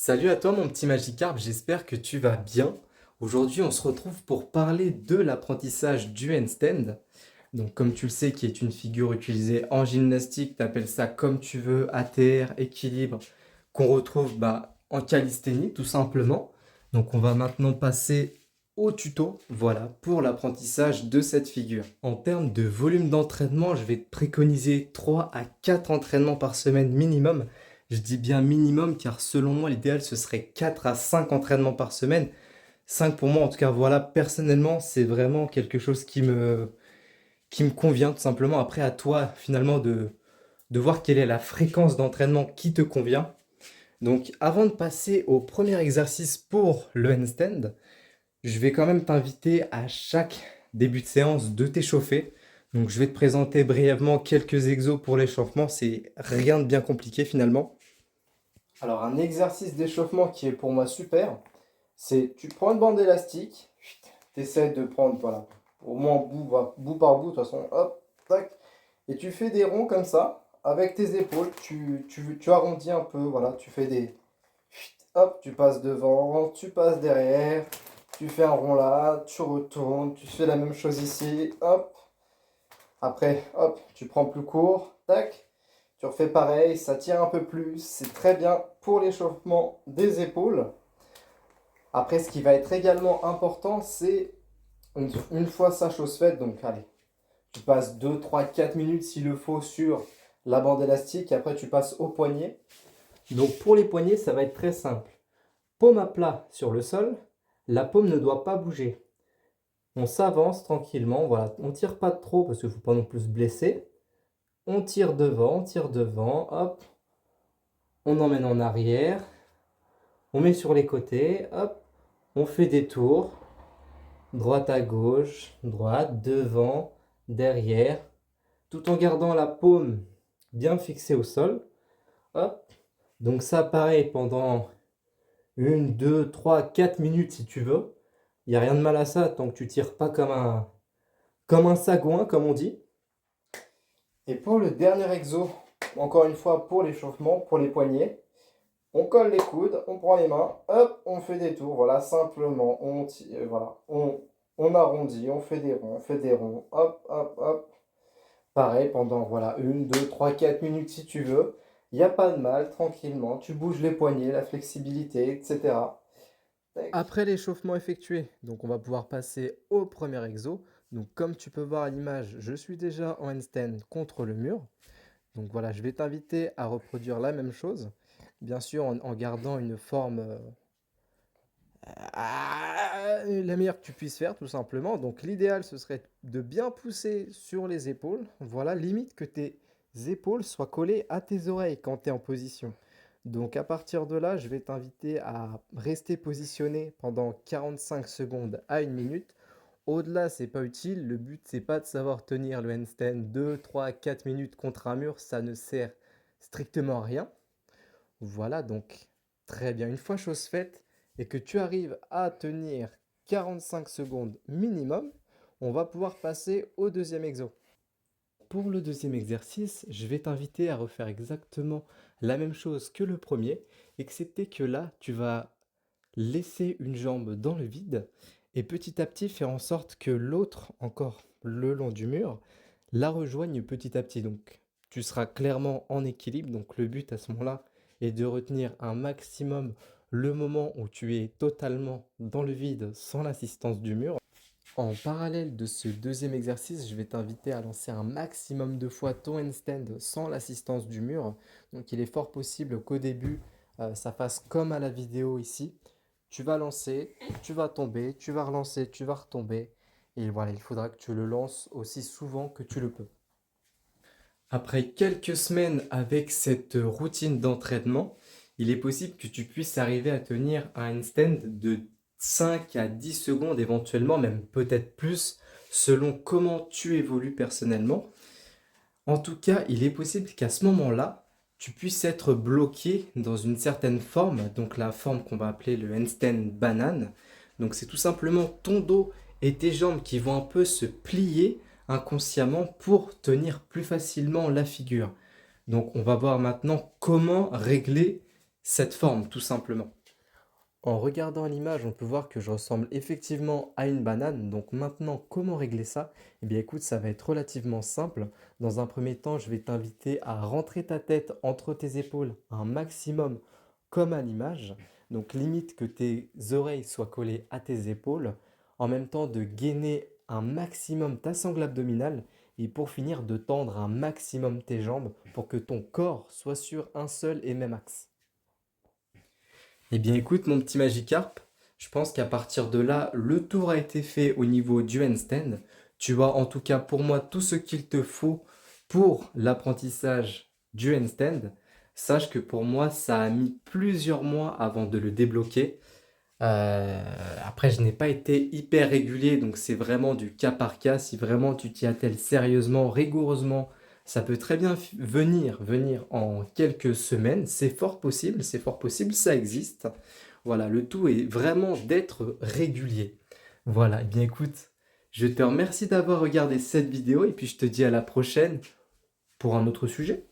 Salut à toi mon petit Magikarp, j'espère que tu vas bien. Aujourd'hui on se retrouve pour parler de l'apprentissage du handstand. Donc comme tu le sais, qui est une figure utilisée en gymnastique, tu appelles ça comme tu veux, ATR, équilibre, qu'on retrouve en calisthénie tout simplement. Donc on va maintenant passer au tuto, voilà, pour l'apprentissage de cette figure. En termes de volume d'entraînement, je vais te préconiser 3 à 4 entraînements par semaine minimum. Je dis bien minimum car selon moi l'idéal ce serait 4 à 5 entraînements par semaine. 5 pour moi en tout cas voilà, personnellement c'est vraiment quelque chose qui me convient tout simplement. Après à toi finalement de voir quelle est la fréquence d'entraînement qui te convient. Donc avant de passer au premier exercice pour le handstand, je vais quand même t'inviter à chaque début de séance de t'échauffer. Donc je vais te présenter brièvement quelques exos pour l'échauffement, c'est rien de bien compliqué finalement. Alors un exercice d'échauffement qui est pour moi super, c'est tu prends une bande élastique, tu essaies de prendre voilà, au moins bout par bout, de toute façon, hop, tac, et tu fais des ronds comme ça, avec tes épaules, tu arrondis un peu, voilà, tu fais des, hop, tu passes devant, tu passes derrière, tu fais un rond là, tu retournes, tu fais la même chose ici, hop, après, hop, tu prends plus court, tac, tu refais pareil, ça tire un peu plus, c'est très bien pour l'échauffement des épaules. Après, ce qui va être également important, c'est une fois sa chose faite, donc allez, tu passes 2, 3, 4 minutes s'il le faut sur la bande élastique, et après tu passes au poignet. Donc pour les poignets, ça va être très simple. Paume à plat sur le sol, la paume ne doit pas bouger. On s'avance tranquillement, voilà, on ne tire pas trop parce qu'il ne faut pas non plus se blesser. On tire devant, hop, on emmène en arrière, on met sur les côtés, hop, on fait des tours, droite à gauche, droite, devant, derrière, tout en gardant la paume bien fixée au sol. Hop. Donc ça pareil pendant 1, 2, 3, 4 minutes si tu veux. Il n'y a rien de mal à ça tant que tu tires pas comme un sagouin comme on dit. Et pour le dernier exo, encore une fois pour l'échauffement, pour les poignets, on colle les coudes, on prend les mains, hop, on fait des tours, voilà, simplement, voilà, on arrondit, on fait des ronds, hop, hop, hop. Pareil, pendant, voilà, 1, 2, 3, 4 minutes si tu veux. Il n'y a pas de mal, tranquillement, tu bouges les poignets, la flexibilité, etc. Après l'échauffement effectué, donc on va pouvoir passer au premier exo. Donc comme tu peux voir à l'image, je suis déjà en handstand contre le mur. Donc voilà, je vais t'inviter à reproduire la même chose, bien sûr en gardant une forme la meilleure que tu puisses faire tout simplement. Donc l'idéal ce serait de bien pousser sur les épaules, voilà, limite que tes épaules soient collées à tes oreilles quand tu es en position. Donc à partir de là, je vais t'inviter à rester positionné pendant 45 secondes à 1 minute. Au-delà, c'est pas utile. Le but, c'est pas de savoir tenir le handstand 2, 3, 4 minutes contre un mur. Ça ne sert strictement à rien. Voilà, donc très bien. Une fois chose faite et que tu arrives à tenir 45 secondes minimum, on va pouvoir passer au deuxième exo. Pour le deuxième exercice, je vais t'inviter à refaire exactement la même chose que le premier, excepté que là, tu vas laisser une jambe dans le vide et petit à petit faire en sorte que l'autre, encore le long du mur, la rejoigne petit à petit. Donc, tu seras clairement en équilibre. Donc, le but à ce moment-là est de retenir un maximum le moment où tu es totalement dans le vide sans l'assistance du mur. En parallèle de ce deuxième exercice, je vais t'inviter à lancer un maximum de fois ton handstand sans l'assistance du mur. Donc il est fort possible qu'au début, ça fasse comme à la vidéo ici. Tu vas lancer, tu vas tomber, tu vas relancer, tu vas retomber. Et voilà, il faudra que tu le lances aussi souvent que tu le peux. Après quelques semaines avec cette routine d'entraînement, il est possible que tu puisses arriver à tenir un handstand de 5 à 10 secondes, éventuellement même peut-être plus, selon comment tu évolues personnellement. En tout cas, il est possible qu'à ce moment-là, tu puisses être bloqué dans une certaine forme, donc la forme qu'on va appeler le handstand banane. Donc c'est tout simplement ton dos et tes jambes qui vont un peu se plier inconsciemment pour tenir plus facilement la figure. Donc on va voir maintenant comment régler cette forme tout simplement. En regardant l'image, on peut voir que je ressemble effectivement à une banane. Donc maintenant, comment régler ça? Eh bien écoute, ça va être relativement simple. Dans un premier temps, je vais t'inviter à rentrer ta tête entre tes épaules un maximum comme à l'image. Donc limite que tes oreilles soient collées à tes épaules. En même temps, de gainer un maximum ta sangle abdominale. Et pour finir, de tendre un maximum tes jambes pour que ton corps soit sur un seul et même axe. Eh bien écoute mon petit Magikarp, je pense qu'à partir de là, le tour a été fait au niveau du handstand. Tu as en tout cas pour moi tout ce qu'il te faut pour l'apprentissage du handstand. Sache que pour moi, ça a mis plusieurs mois avant de le débloquer. Après, je n'ai pas été hyper régulier, donc c'est vraiment du cas par cas. Si vraiment tu t'y attelles sérieusement, rigoureusement, ça peut très bien venir en quelques semaines. C'est fort possible, ça existe. Voilà, le tout est vraiment d'être régulier. Voilà, eh bien écoute, je te remercie d'avoir regardé cette vidéo et puis je te dis à la prochaine pour un autre sujet.